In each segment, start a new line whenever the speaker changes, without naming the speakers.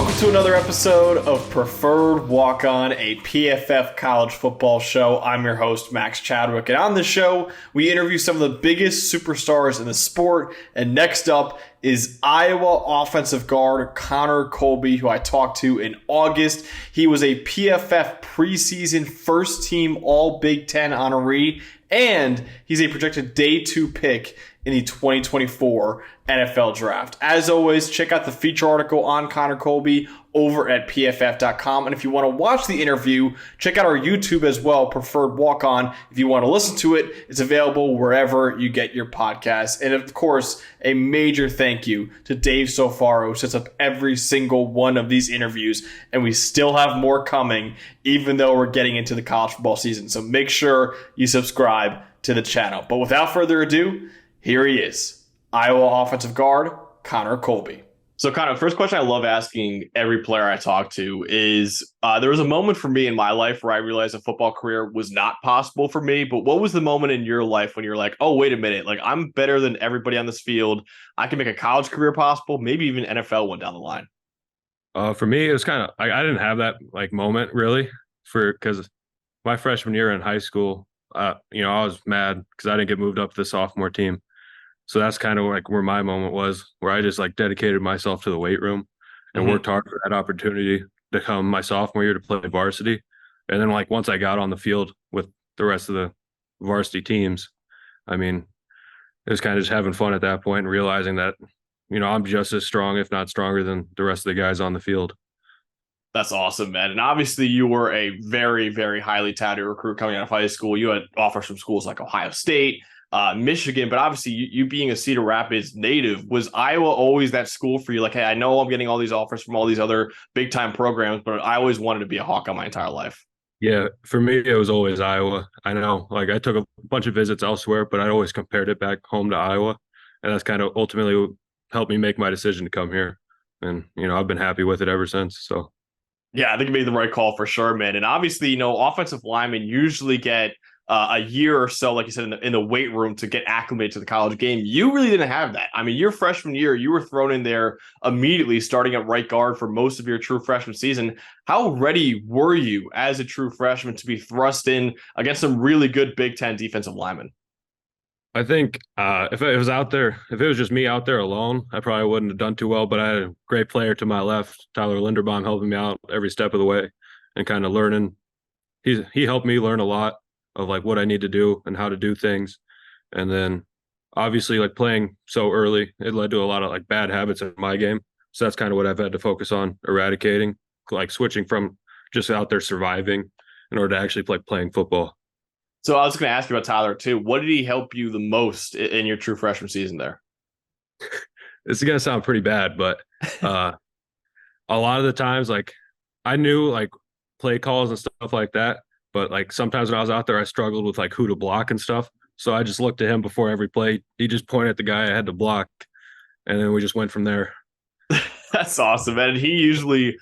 Welcome to another episode of Preferred Walk-On, a PFF college football show. I'm your host, Max Chadwick, and on the show, we interview some of the biggest superstars in the sport. And next up is Iowa offensive guard Connor Colby, who I talked to in August. He was a PFF preseason first-team All-Big Ten honoree, and he's a projected Day 2 pick in the 2024 NFL Draft. As always, check out the feature article on Connor Colby over at pff.com. And if you want to watch the interview, check out our YouTube as well, Preferred Walk On. If you want to listen to it, it's available wherever you get your podcasts. And of course, a major thank you to Dave Sofaro, who sets up every single one of these interviews. And we still have more coming, even though we're getting into the college football season. So make sure you subscribe to the channel. But without further ado, here he is, Iowa offensive guard, Connor Colby. So, Connor, first question I love asking every player I talk to is, there was a moment for me in my life where I realized a football career was not possible for me. But what was the moment in your life when you're like, oh, wait a minute, like I'm better than everybody on this field. I can make a college career possible, maybe even NFL one down the line.
For me, it was kind of, I didn't have that like moment really because my freshman year in high school, I was mad because I didn't get moved up to the sophomore team. So that's kind of like where my moment was, where I just like dedicated myself to the weight room and worked hard for that opportunity to come my sophomore year to play varsity. And then like once I got on the field with the rest of the varsity teams, I mean, it was kind of just having fun at that point and realizing that, I'm just as strong, if not stronger than the rest of the guys on the field.
That's awesome, man. And obviously you were a very, very highly touted recruit coming out of high school. You had offers from schools like Ohio State, Michigan, but obviously you being a Cedar Rapids native, was Iowa always that school for you? Like, hey, I know I'm getting all these offers from all these other big time programs, but I always wanted to be a Hawkeye my entire life.
Yeah, for me, it was always Iowa. I know, like I took a bunch of visits elsewhere, but I always compared it back home to Iowa. And that's kind of ultimately helped me make my decision to come here. And, I've been happy with it ever since. So.
Yeah, I think you made the right call for sure, man. And obviously, offensive linemen usually get a year or so, like you said, in the weight room to get acclimated to the college game. You really didn't have that. I mean, your freshman year, you were thrown in there immediately, starting at right guard for most of your true freshman season. How ready were you as a true freshman to be thrust in against some really good Big Ten defensive linemen?
I think if it was just me out there alone, I probably wouldn't have done too well. But I had a great player to my left, Tyler Linderbaum, helping me out every step of the way and kind of learning. He helped me learn a lot of like what I need to do and how to do things. And then obviously like playing so early, it led to a lot of like bad habits in my game. So that's kind of what I've had to focus on eradicating, like switching from just out there surviving in order to actually playing football.
So I was going to ask you about Tyler too. What did he help you the most in your true freshman season there?
This is going to sound pretty bad, but a lot of the times, like I knew like play calls and stuff like that. But like sometimes when I was out there, I struggled with like who to block and stuff. So I just looked to him before every play. He just pointed at the guy I had to block. And then we just went from there.
That's awesome, man. He usually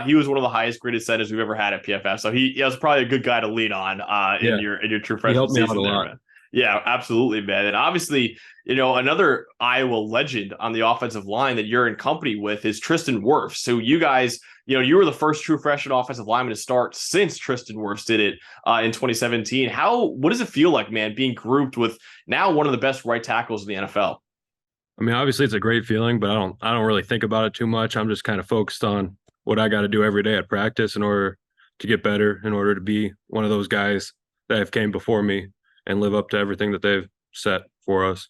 he was one of the highest graded centers we've ever had at PFF. So he was probably a good guy to lean on in your true freshman season. He helped me out a lot. Man. Yeah, absolutely, man. And obviously, another Iowa legend on the offensive line that you're in company with is Tristan Wirfs. So you guys, you were the first true freshman offensive lineman to start since Tristan Wirfs did it in 2017. What does it feel like, man, being grouped with now one of the best right tackles in the NFL?
I mean, obviously it's a great feeling, but I don't really think about it too much. I'm just kind of focused on what I got to do every day at practice in order to get better, in order to be one of those guys that have came before me and live up to everything that they've set for us.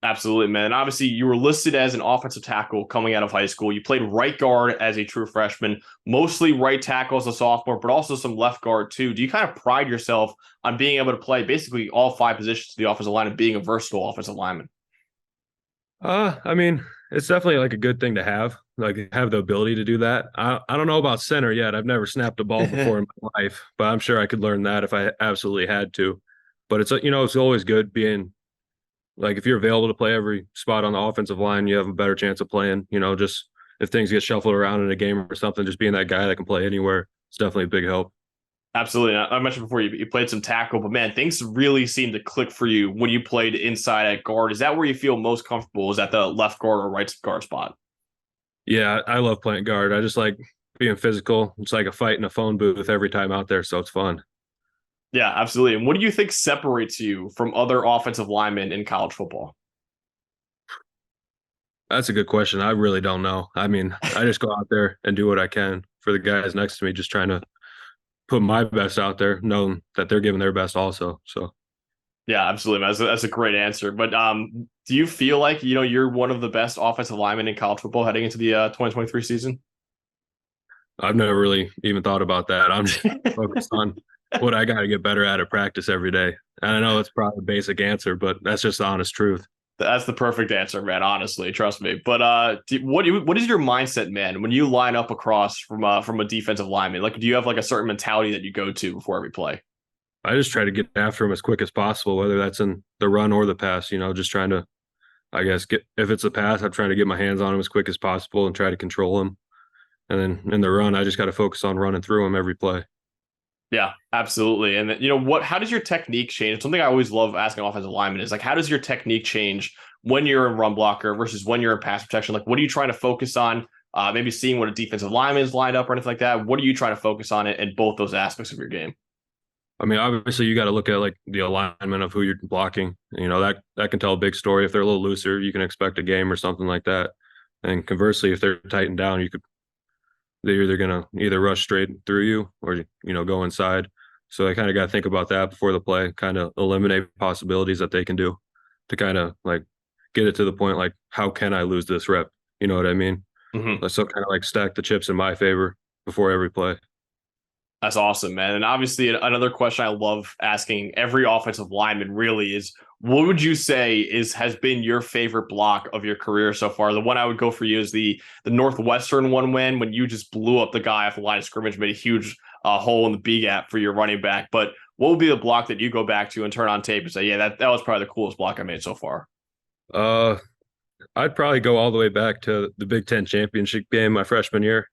Absolutely, man. Obviously, you were listed as an offensive tackle coming out of high school. You played right guard as a true freshman, mostly right tackle as a sophomore, but also some left guard too. Do you kind of pride yourself on being able to play basically all five positions of the offensive line and being a versatile offensive lineman?
I mean, it's definitely like a good thing to have the ability to do that. I don't know about center yet. I've never snapped a ball before in my life, but I'm sure I could learn that if I absolutely had to. But it's always good being like, if you're available to play every spot on the offensive line, you have a better chance of playing, just if things get shuffled around in a game or something, just being that guy that can play anywhere. It's definitely a big help.
Absolutely. I mentioned before you played some tackle, but man, things really seemed to click for you when you played inside at guard. Is that where you feel most comfortable? Is that the left guard or right guard spot?
Yeah, I love playing guard. I just like being physical. It's like a fight in a phone booth every time out there, so it's fun.
Yeah, absolutely. And what do you think separates you from other offensive linemen in college football?
That's a good question. I really don't know. I mean, I just go out there and do what I can for the guys next to me, just trying to put my best out there, knowing that they're giving their best also. So
Yeah, absolutely. That's a great answer. But do you feel like you're one of the best offensive linemen in college football heading into the 2023 season?
I've never really even thought about that. I'm just focused on what I got to get better at practice every day. And I know it's probably a basic answer, but that's just the honest truth.
That's the perfect answer, man. Honestly, trust me. But what is your mindset, man, when you line up across from a defensive lineman? Like, do you have like a certain mentality that you go to before every play?
I just try to get after him as quick as possible, whether that's in the run or the pass, just trying to, I guess, if it's a pass, I'm trying to get my hands on him as quick as possible and try to control him. And then in the run, I just got to focus on running through him every play.
Yeah, absolutely. And how does your technique change? Something I always love asking offensive linemen is like, how does your technique change when you're a run blocker versus when you're in pass protection? Like, what are you trying to focus on? Maybe seeing what a defensive lineman is lined up or anything like that. What are you trying to focus on in both those aspects of your game?
I mean, obviously, you got to look at like the alignment of who you're blocking. That can tell a big story. If they're a little looser, you can expect a game or something like that. And conversely, if they're tightened down, they're either gonna either rush straight through you or go inside. So I kind of got to think about that before the play, kind of eliminate possibilities that they can do to kind of like get it to the point like how can I lose this rep? You know what I mean?
Mm-hmm.
So kind of like stack the chips in my favor before every play.
That's awesome, man. And obviously, another question I love asking every offensive lineman really is, what would you say has been your favorite block of your career so far? The one I would go for you is the Northwestern one win when you just blew up the guy off the line of scrimmage, made a huge hole in the B gap for your running back. But what would be the block that you go back to and turn on tape and say, yeah, that was probably the coolest block I made so far?
Uh, I'd probably go all the way back to the Big Ten championship game my freshman year.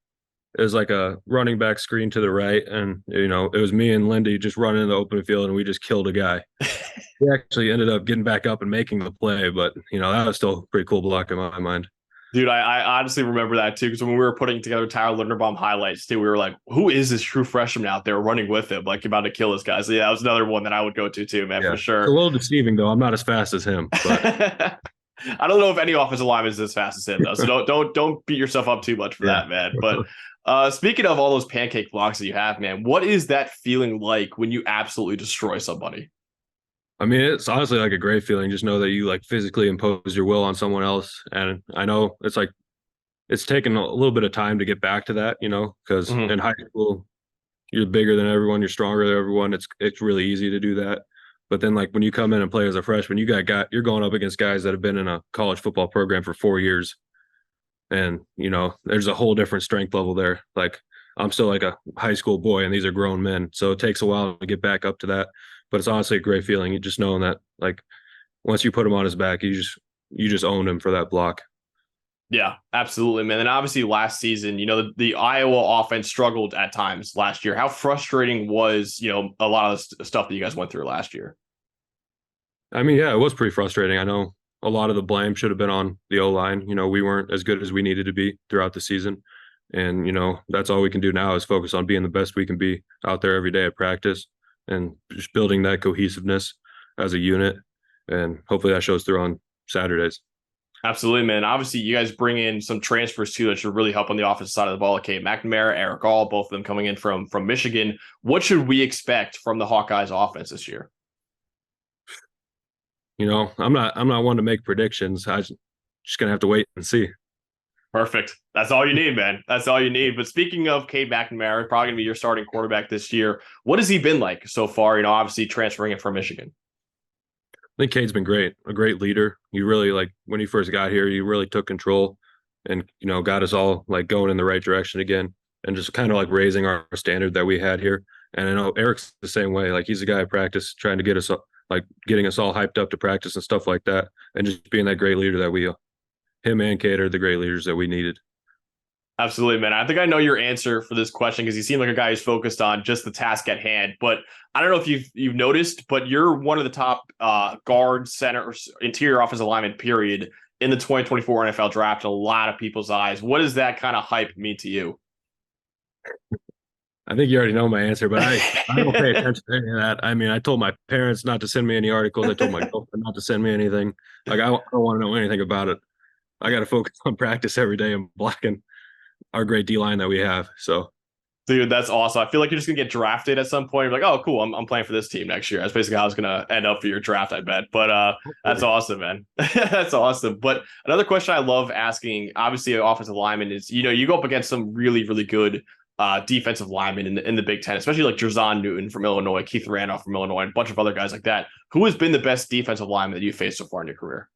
It was like a running back screen to the right, and it was me and Lindy just running in the open field, and we just killed a guy. He actually ended up getting back up and making the play, but that was still a pretty cool block in my mind.
Dude, I honestly remember that too, because when we were putting together Tyler Linderbaum highlights too, we were like, who is this true freshman out there running with him, like about to kill this guy? So yeah, that was another one that I would go to too, man,
Yeah,
for
it's a
sure.
little deceiving though. I'm not as fast as him, but
I don't know if any offensive lineman is as fast as him though, so don't beat yourself up too much for
yeah.
that, man. But speaking of all those pancake blocks that you have, man, what is that feeling like when you absolutely destroy somebody?
I mean, it's honestly like a great feeling. Just know that you like physically impose your will on someone else, and I know it's like it's taken a little bit of time to get back to that, because
Mhm.
in high school you're bigger than everyone, you're stronger than everyone. It's really easy to do that. But then like when you come in and play as a freshman, you're going up against guys that have been in a college football program for 4 years. And, there's a whole different strength level there. Like I'm still like a high school boy and these are grown men. So it takes a while to get back up to that. But it's honestly a great feeling. You just knowing that like once you put him on his back, you just owned him for that block.
Yeah, absolutely, man. And obviously last season, the Iowa offense struggled at times last year. How frustrating was, a lot of the stuff that you guys went through last year?
I mean, yeah, it was pretty frustrating. I know a lot of the blame should have been on the O line. We weren't as good as we needed to be throughout the season. And, that's all we can do now is focus on being the best we can be out there every day at practice and just building that cohesiveness as a unit. And hopefully that shows through on Saturdays.
Absolutely, man. Obviously, you guys bring in some transfers too that should really help on the offensive side of the ball. Okay, McNamara, Eric All, both of them coming in from Michigan. What should we expect from the Hawkeyes offense this year?
I'm not one to make predictions. Just gonna have to wait and see.
Perfect. That's all you need, man. That's all you need. But speaking of Cade McNamara, probably gonna be your starting quarterback this year. What has he been like so far? Obviously transferring it from Michigan.
I think Cade's been great, a great leader. He really like when he first got here, he really took control and got us all like going in the right direction again and just kind of like raising our standard that we had here. And I know Eric's the same way. Like he's a guy at practice trying to get us like getting us all hyped up to practice and stuff like that, and just being that great leader that him and Cade are the great leaders that we needed.
Absolutely, man. I think I know your answer for this question because you seem like a guy who's focused on just the task at hand. But I don't know if you've noticed, but you're one of the top guard, center, interior offensive lineman, period, in the 2024 NFL draft in a lot of people's eyes. What does that kind of hype mean to you?
I think you already know my answer, but I don't pay attention to any of that. I mean, I told my parents not to send me any articles. I told my girlfriend not to send me anything. Like, I don't want to know anything about it. I got to focus on practice every day and blocking our great D line that we have. So,
Dude, that's awesome. I feel like you're just gonna get drafted at some point. You're like, oh, cool, I'm playing for this team next year. That's basically how it's gonna end up for your draft, I bet. But that's awesome, man. That's awesome. But another question I love asking, obviously, an offensive lineman is, you go up against some really, really good defensive linemen in the Big Ten, especially like Jerzon Newton from Illinois, Keith Randolph from Illinois, and a bunch of other guys like that. Who has been the best defensive lineman that you've faced so far in your career?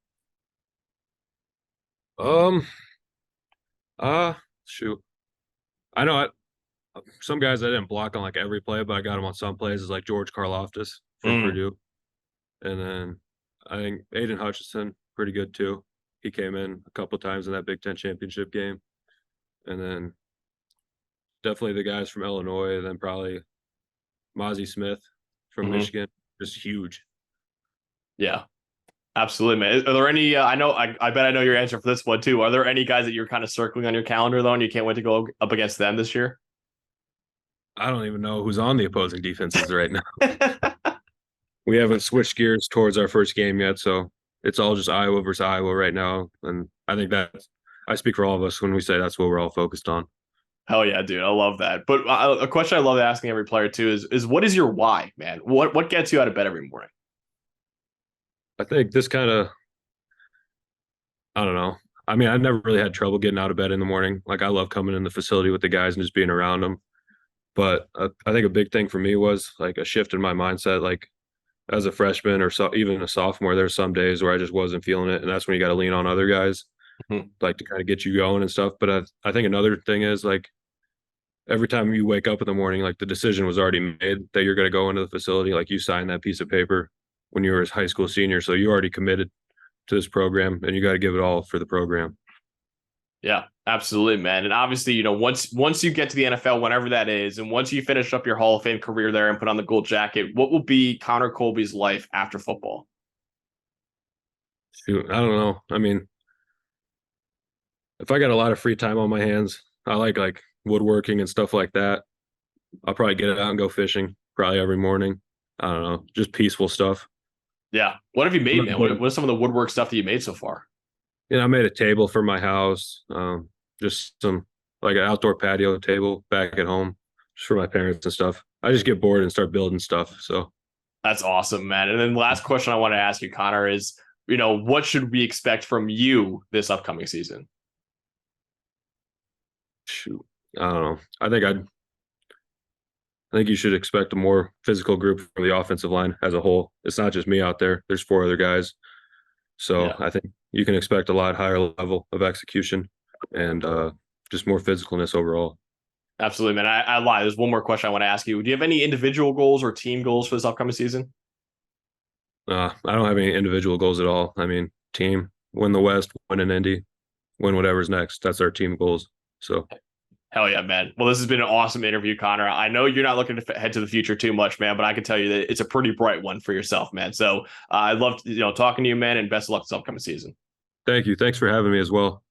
um, shoot, I know some guys I didn't block on like every play, but I got him on some plays. Is like George Karlaftis from Purdue, and then I think Aiden Hutchinson pretty good too. He came in a couple times in that Big Ten championship game, and then definitely the guys from Illinois, and then probably Mozzie Smith from Michigan, just huge.
Yeah, absolutely, man. Are there any? I bet I know your answer for this one too. Are there any guys that you're kind of circling on your calendar though, and you can't wait to go up against them this year?
I don't even know who's on the opposing defenses right now. We haven't switched gears towards our first game yet, so it's all just Iowa versus Iowa right now. And I think that I speak for all of us when we say that's what we're all focused on.
Hell yeah, dude. I love that. But a question I love asking every player too is what is your why, man? What gets you out of bed every morning?
I think this kind of, I don't know. I mean, I've never really had trouble getting out of bed in the morning. Like, I love coming in the facility with the guys and just being around them. But I think a big thing for me was like a shift in my mindset. Like, as a freshman or even a sophomore, there's some days where I just wasn't feeling it. And that's when you got to lean on other guys, like to kind of get you going and stuff. But I think another thing is like every time you wake up in the morning, like the decision was already made that you're going to go into the facility. Like, you signed that piece of paper when you were a high school senior. So you already committed to this program and you got to give it all for the program.
Yeah, absolutely, man. And obviously, once you get to the NFL, whenever that is, and once you finish up your Hall of Fame career there and put on the gold jacket, what will be Connor Colby's life after football?
Shoot, I don't know. I mean, if I got a lot of free time on my hands, I like woodworking and stuff like that. I'll probably get out and go fishing probably every morning. I don't know, just peaceful stuff.
Yeah. What have you made, man? What's some of the woodwork stuff that you made so far?
I made a table for my house, just some like an outdoor patio table back at home, just for my parents and stuff. I just get bored and start building stuff. So
That's awesome, man. And then the last question I want to ask you, Connor, is, what should we expect from you this upcoming season?
shoot, I don't know. I think you should expect a more physical group from the offensive line as a whole. It's not just me out there. There's 4 other guys. So
Yeah.
I think you can expect a lot higher level of execution and just more physicalness overall.
Absolutely, man. I lie. There's one more question I want to ask you. Do you have any individual goals or team goals for this upcoming season?
I don't have any individual goals at all. I mean, team, win the West, win an Indy, win whatever's next. That's our team goals. So
Hell yeah, man. Well, this has been an awesome interview, Connor. I know you're not looking to head to the future too much, man, but I can tell you that it's a pretty bright one for yourself, man. So I loved, talking to you, man, and best of luck this upcoming season.
thank you. Thanks for having me as well.